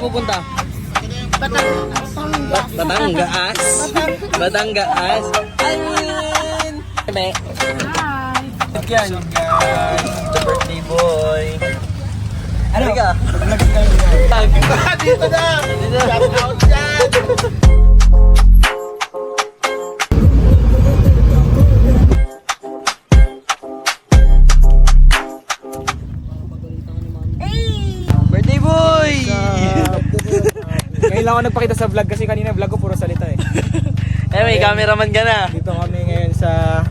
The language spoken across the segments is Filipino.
pupunta? Batangas. Batangas? Batangas? Ayun! Hi! Yan. The birthday boy. Ano ka? Dito na! Shout out dyan! Birthday boy! Ngayon lang ako nagpakita sa vlog kasi kanina vlog ko puro salita eh. Eh, may cameraman ka na. Dito kami ngayon sa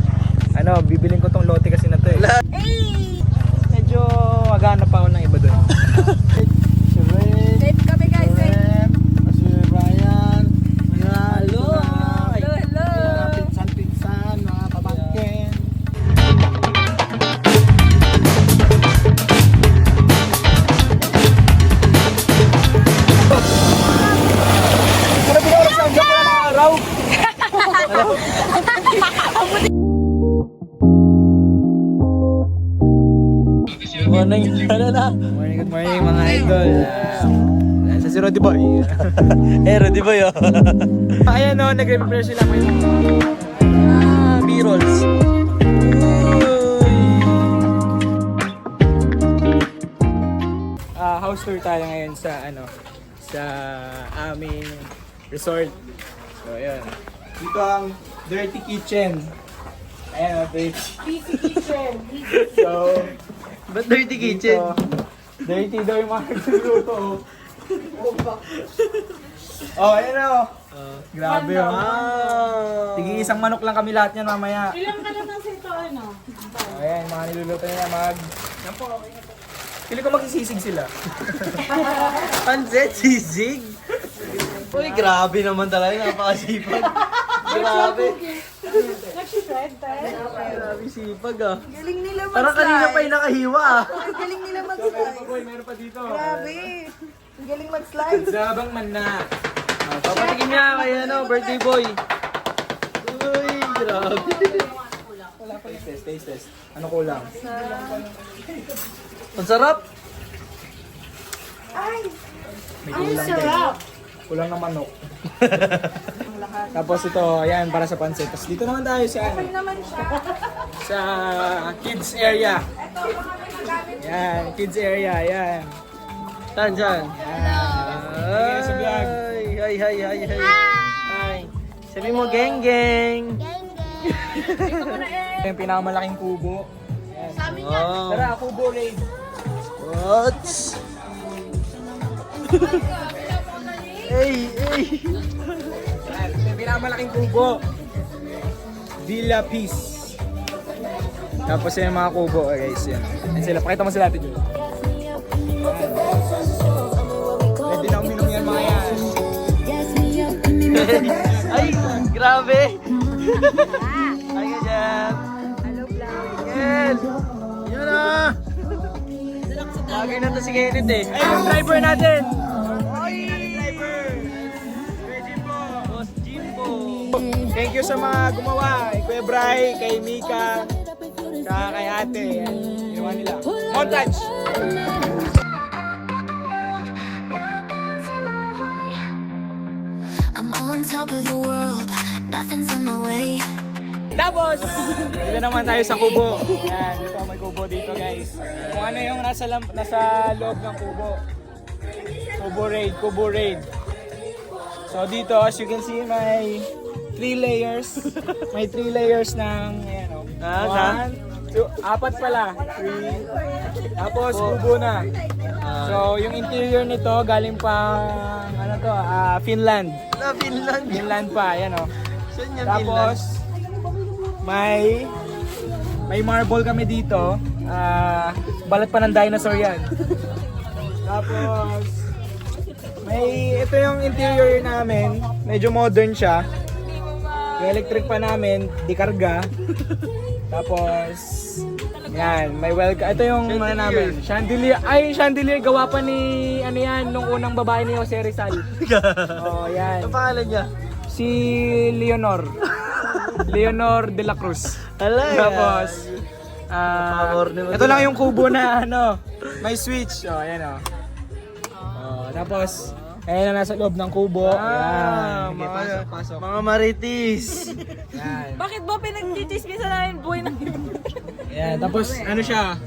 bibiling ko tong lote kasi na to eh. Medyo maghanap pa ako ng iba doon. Safe kami guys, safe. Si Ryan. Hello! Hello. Pinsan-pinsan, mga pamangkin. Pero pinawalas ng vlog ko na araw. Good morning. Ano na? Good morning mga idol. Sa si Roddy Boy. Eh, Rudy boy oh. Ayan o, nagre-prepare sila may B-rolls. house tour tayo ngayon sa sa aming resort. So ayan. Dito ang dirty kitchen. Ayan o, dirty Kitchen. So, Ba't dirty kitchen? dirty daw yung mga nagluluto. Oh, ayan o. Grabe o. Wow! Tigil isang manok lang kami lahat niyan mamaya. Ilang ka na sa ito, ano? Ayan, mga niluluto nila yan po, okay na po. Pili ko magsisisig sila. Pansit, sisig? Uy, grabe naman talaga. Napakasipag. Grabe. Nag-shred tayo. Grabe sipag ah. Galing nila mag-slide. Parang kanina pa yung nakahiwa ah. Ang galing nila Meron mag-slide. pa boy, meron pa dito. Grabe. Ang galing mag-slide. Sabang man na. Papatikin niya kay birthday boy. Uy, grabe. Taste test. Ano kulang? Ang sarap. Ay, May ang kulang din. sarap. Kulang na manok. Tapos ito, ayan, para sa pansit. Tapos dito naman tayo sa, Okay naman siya. sa kids area. Yan, kids area, yan. Saan, saan? Hello! Sa vlog. Hi. Hi. Sabi mo, geng geng. Yung pinakamalaking kubo. Yan. Wow. Tara, kubo raid. What? Hey. Yan, yung pinakamalaking kubo. Villa Peace. Tapos yung mga kubo, guys, yan. Yan sila, pakita mo sila natin yun. Pwede na uminom yan mga yan. Ay, grabe. Ay ka dyan. Hello, vlog. Ken. Yun na. Lagi na to si Kenneth eh. Ay, yung driver natin! Boss Jimbo. Thank you sa mga gumawa. Kay Kuya Bray, kay Mika, saka kay ate. Yan, ginawa nila. Montage! I'm on top of the world, nothing's in my way. Tapos, dito naman tayo sa kubo. Yan, dito may kubo dito guys. Kung ano yung nasa loob ng kubo. Kubo raid. So dito, as you can see, may 3 layers. May 3 layers ng, ayan o. Ah, 1, 2, 4 pala. 3. Tapos, kubo na. So, yung interior nito, galing pang, Finland. Na Finland. Finland pa, ayan o. Saan yung Tapos, may marble kami dito. Balat pa ng dinosaur yan. Tapos, ito yung interior namin. Medyo modern siya. Yung electric pa namin, di karga. Tapos, yan, may welcome. Ito yung ano namin, chandelier. Ay, chandelier gawa pa ni, nung unang babae ni Jose Rizal. Oh, yan. Ang pangalan niya? Si Leonor. Leonor de la Cruz. Alay. Tapos, Napaka-amor naman ito lang sila. yung kubo na may switch. Oh, ayan oh. Tapos, Ayan na nasa loob ng kubo. Ah, Ayan. Okay, pasok. Mga maritis. Yan. Bakit ba pinagchichismisan namin buhay ng Ayan. Tapos ano siya?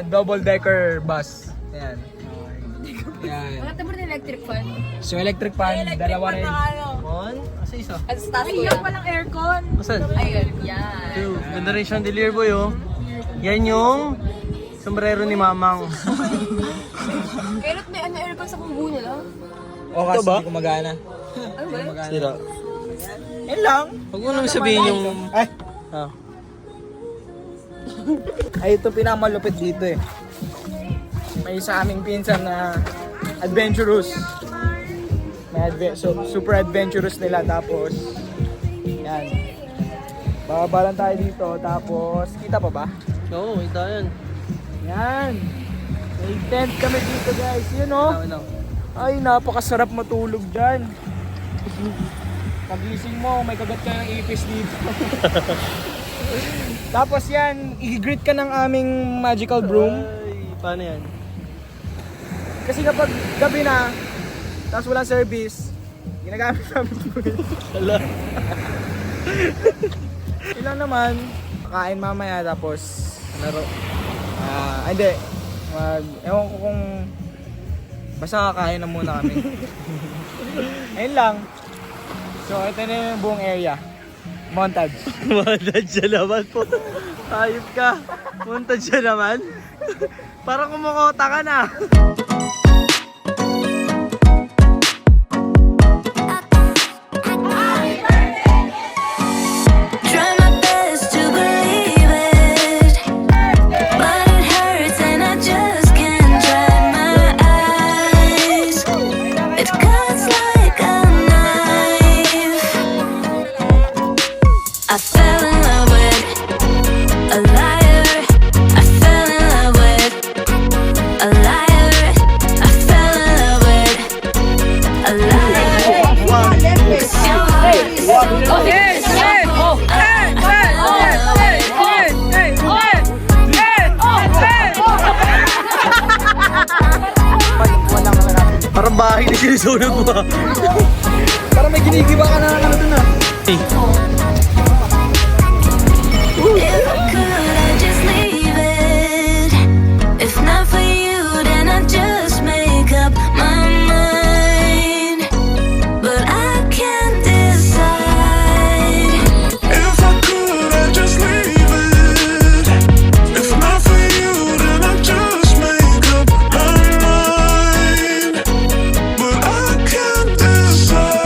Double decker bus. Ayan. Ayan. Bakit naman electric fan? So electric fan, dalawa rin. Mon? Asa isa? At sa taas ko yan. Walang aircon. Asan? Ayun, yan. Dude, ganda rin chandelier boy oh. Yan yung sombrero ni Mamang. Kailan may ano aircon sa kubo nila? O kasi Ito ba? hindi gumagana. Ano ba? Sira. Yan lang. Huwag mo naman sabihin yung... Ay, Ah. ay ito pinakamalupit dito eh. May sa aming pinsan na adventurous. Super adventurous nila tapos yan. Bababa lang tayo dito tapos kita pa ba? Oo, ito yan. Yan. May tent kami dito guys. Yun oh. Ay napakasarap matulog dyan. Pagising mo may kagat ka ng ipis dito. Tapos yan, i-greet ka ng aming magical broom. Ay, paano yan? Kasi kapag gabi na, tapos walang service, ginagamit namin yun. Hala. Ilan naman, kain mamaya tapos laro. Hindi. Ewan ko kung basta kakain na muna kami. Ayun lang. So ito na yung buong area. Montage. Montage siya naman po. Hayop ka. Montage siya naman. Parang kumukota ka na. Try my best to believe it, but it hurts and I just can't dry my eyes. It cuts like a knife. I fell in love with a liar. I fell in love with a liar. I fell in love with a liar. 'Cause your heart is so cold. Walang natin. Parang bahay na sinusunog mo. Parang may ginigiba ka na ano dun ah. Hey. If I could, I'd just leave it. If not for you, then I'd just make up my mind. But I can't decide. If I could, I'd just leave it. If not for you, then I'd just make up my mind. But I can't decide.